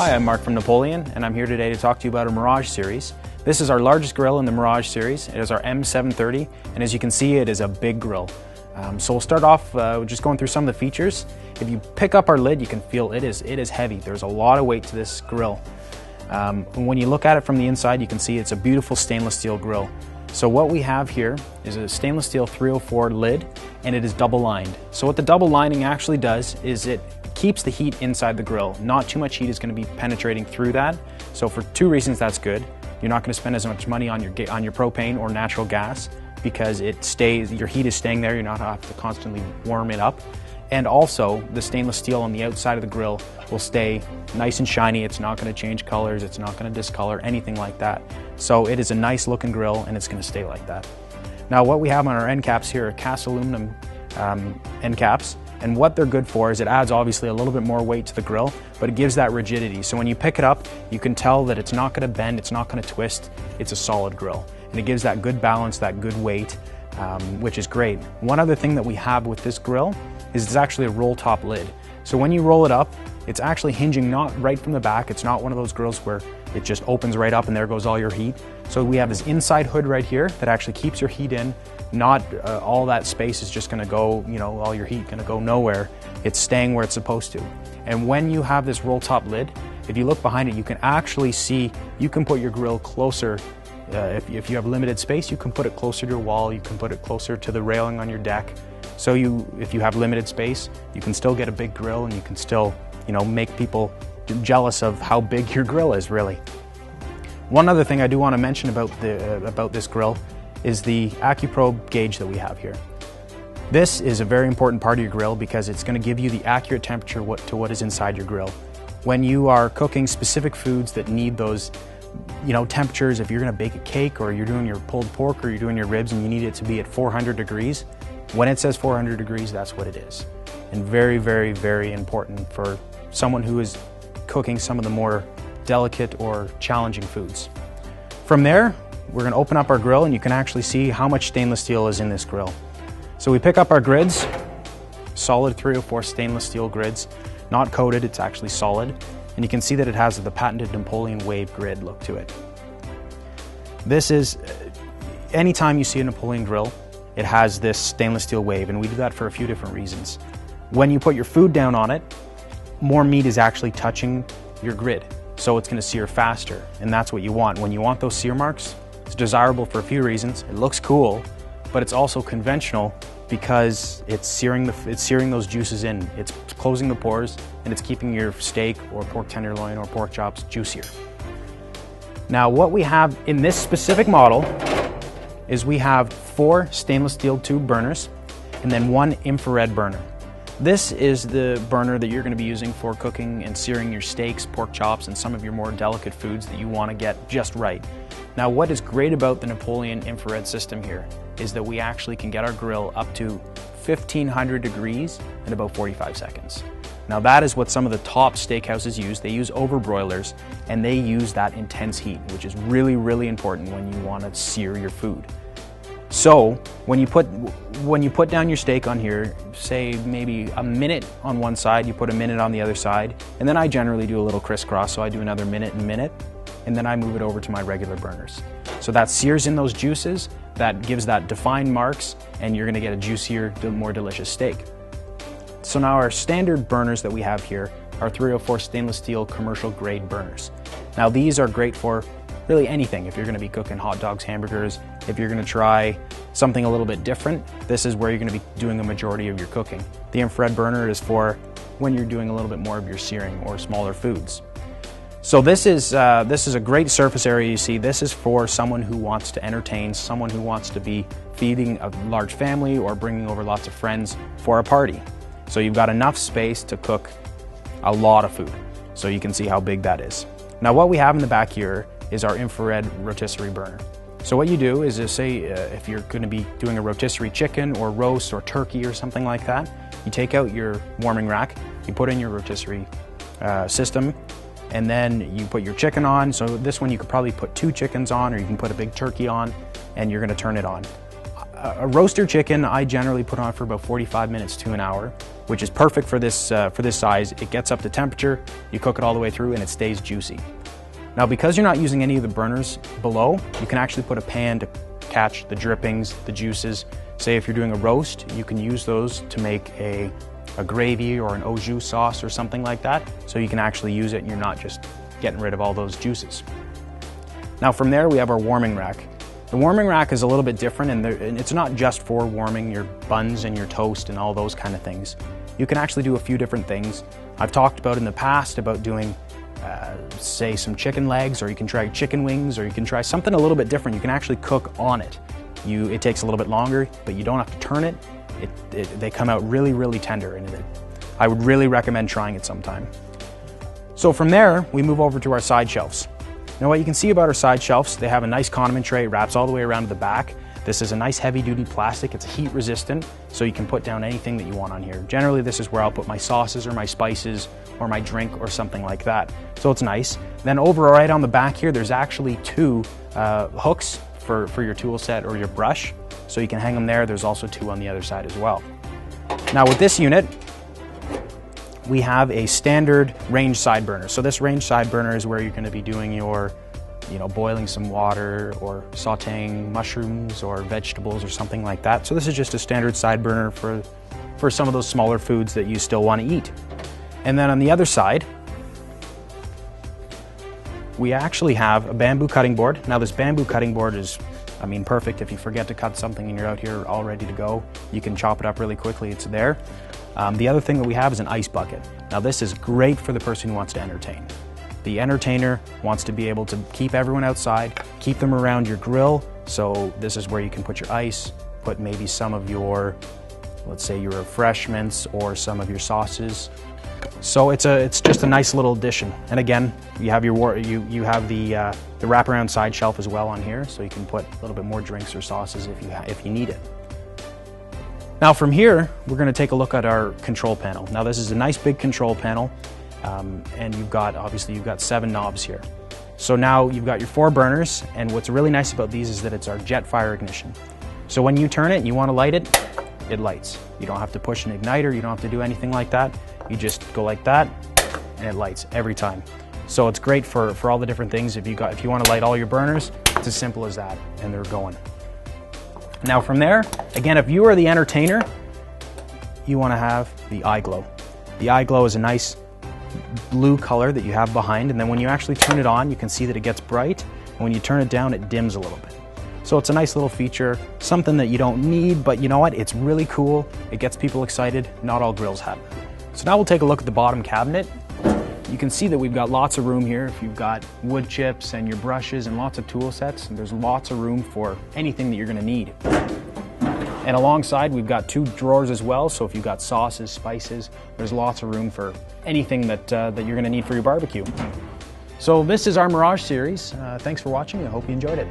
Hi, I'm Mark from Napoleon, and I'm here today to talk to you about a Mirage series. This is our largest grill in the Mirage series. It is our M730, and as you can see, it is a big grill. So we'll start off just going through some of the features. If you pick up our lid, you can feel it is heavy. There's a lot of weight to this grill. When you look at it from the inside, you can see it's a beautiful stainless steel grill. So what we have here is a stainless steel 304 lid, and it is double lined. So what the double lining actually does is it keeps the heat inside the grill. Not too much heat is going to be penetrating through that. So for two reasons that's good. You're not going to spend as much money on your propane or natural gas because your heat is staying there. You're not have to constantly warm it up. And also the stainless steel on the outside of the grill will stay nice and shiny. It's not going to change colors. It's not going to discolor, anything like that. So it is a nice looking grill and it's going to stay like that. Now what we have on our end caps here are cast aluminum end caps. And what they're good for is it adds obviously a little bit more weight to the grill, but it gives that rigidity. So when you pick it up, you can tell that it's not going to bend, it's not going to twist, it's a solid grill. And it gives that good balance, that good weight, which is great. One other thing that we have with this grill is it's actually a roll top lid. So when you roll it up, it's actually hinging not right from the back. It's not one of those grills where it just opens right up and there goes all your heat. So we have this inside hood right here that actually keeps your heat in. Not all that space is just going to go, all your heat going to go nowhere. It's staying where it's supposed to. And when you have this roll top lid, if you look behind it, you can actually see, you can put your grill closer. If you have limited space, you can put it closer to your wall, you can put it closer to the railing on your deck. So if you have limited space, you can still get a big grill and you can still, make people jealous of how big your grill is, really. One other thing I do want to mention about this grill is the AccuProbe gauge that we have here. This is a very important part of your grill because it's going to give you the accurate temperature to what is inside your grill. When you are cooking specific foods that need those temperatures, if you're going to bake a cake or you're doing your pulled pork or you're doing your ribs and you need it to be at 400 degrees, when it says 400 degrees, that's what it is. And very, very, very important for someone who is cooking some of the more delicate or challenging foods. From there, we're going to open up our grill and you can actually see how much stainless steel is in this grill. So we pick up our grids, solid 304 stainless steel grids, not coated, it's actually solid. And you can see that it has the patented Napoleon wave grid look to it. This is, anytime you see a Napoleon grill, it has this stainless steel wave, and we do that for a few different reasons. When you put your food down on it, more meat is actually touching your grid, so it's going to sear faster, and that's what you want. When you want those sear marks, it's desirable for a few reasons. It looks cool, but it's also conventional because it's searing those juices in. It's closing the pores and it's keeping your steak or pork tenderloin or pork chops juicier. Now what we have in this specific model is we have 4 stainless steel tube burners and then 1 infrared burner. This is the burner that you're going to be using for cooking and searing your steaks, pork chops, and some of your more delicate foods that you want to get just right. Now what is great about the Napoleon infrared system here is that we actually can get our grill up to 1500 degrees in about 45 seconds. Now that is what some of the top steakhouses use. They use overbroilers and they use that intense heat, which is really, really important when you want to sear your food. So when you put down your steak on here, say maybe a minute on one side, you put a minute on the other side, and then I generally do a little crisscross, so I do another minute and minute, and then I move it over to my regular burners. So that sears in those juices, that gives that defined marks, and you're gonna get a juicier, more delicious steak. So now our standard burners that we have here are 304 stainless steel commercial grade burners. Now these are great for really anything. If you're gonna be cooking hot dogs, hamburgers, if you're gonna try something a little bit different, this is where you're gonna be doing a majority of your cooking. The infrared burner is for when you're doing a little bit more of your searing or smaller foods. So this is a great surface area. You see, this is for someone who wants to entertain, someone who wants to be feeding a large family or bringing over lots of friends for a party. So you've got enough space to cook a lot of food. So you can see how big that is. Now what we have in the back here is our infrared rotisserie burner. So what you do is say if you're going to be doing a rotisserie chicken or roast or turkey or something like that, you take out your warming rack, you put in your rotisserie system, and then you put your chicken on. So this one you could probably put 2 chickens on, or you can put a big turkey on, and you're going to turn it on. A roaster chicken I generally put on for about 45 minutes to an hour, which is perfect for this size. It gets up to temperature, you cook it all the way through, and it stays juicy. Now, because you're not using any of the burners below, you can actually put a pan to catch the drippings, the juices. Say if you're doing a roast, you can use those to make a gravy or an au jus sauce or something like that, so you can actually use it and you're not just getting rid of all those juices. Now from there we have our warming rack. The warming rack is a little bit different, and it's not just for warming your buns and your toast and all those kind of things. You can actually do a few different things. I've talked about in the past about doing say some chicken legs, or you can try chicken wings, or you can try something a little bit different. You can actually cook on it. It takes a little bit longer, but you don't have to turn it. They come out really, really tender, and I would really recommend trying it sometime. So from there, we move over to our side shelves. Now what you can see about our side shelves, they have a nice condiment tray, it wraps all the way around to the back. This is a nice heavy-duty plastic, it's heat resistant, so you can put down anything that you want on here. Generally, this is where I'll put my sauces or my spices or my drink or something like that. So it's nice. Then over right on the back here, there's actually two hooks for your tool set or your brush. So you can hang them there. There's also two on the other side as well. Now with this unit, we have a standard range side burner. So this range side burner is where you're going to be doing your, boiling some water or sauteing mushrooms or vegetables or something like that. So this is just a standard side burner for some of those smaller foods that you still want to eat. And then on the other side, we actually have a bamboo cutting board. Now this bamboo cutting board is, perfect if you forget to cut something and you're out here all ready to go. You can chop it up really quickly, it's there. The other thing that we have is an ice bucket. Now this is great for the person who wants to entertain. The entertainer wants to be able to keep everyone outside, keep them around your grill, so this is where you can put your ice, put maybe some of your, let's say your refreshments or some of your sauces. So it's just a nice little addition. And again, you have you have the wraparound side shelf as well on here, so you can put a little bit more drinks or sauces if you need it. Now from here, we're going to take a look at our control panel. Now this is a nice big control panel, and obviously you've got 7 knobs here. So now you've got your 4 burners, and what's really nice about these is that it's our jet fire ignition. So when you turn it and you want to light it, it lights. You don't have to push an igniter, you don't have to do anything like that. You just go like that, and it lights every time. So it's great for all the different things. If you want to light all your burners, it's as simple as that, and they're going. Now from there, again, if you are the entertainer, you want to have the eye glow. The eye glow is a nice blue color that you have behind, and then when you actually turn it on, you can see that it gets bright, and when you turn it down, it dims a little bit. So it's a nice little feature, something that you don't need, but you know what? It's really cool. It gets people excited. Not all grills have it. So now we'll take a look at the bottom cabinet. You can see that we've got lots of room here. If you've got wood chips and your brushes and lots of tool sets, there's lots of room for anything that you're going to need. And alongside, we've got 2 drawers as well, so if you've got sauces, spices, there's lots of room for anything that you're going to need for your barbecue. So this is our Mirage series. Thanks for watching. I hope you enjoyed it.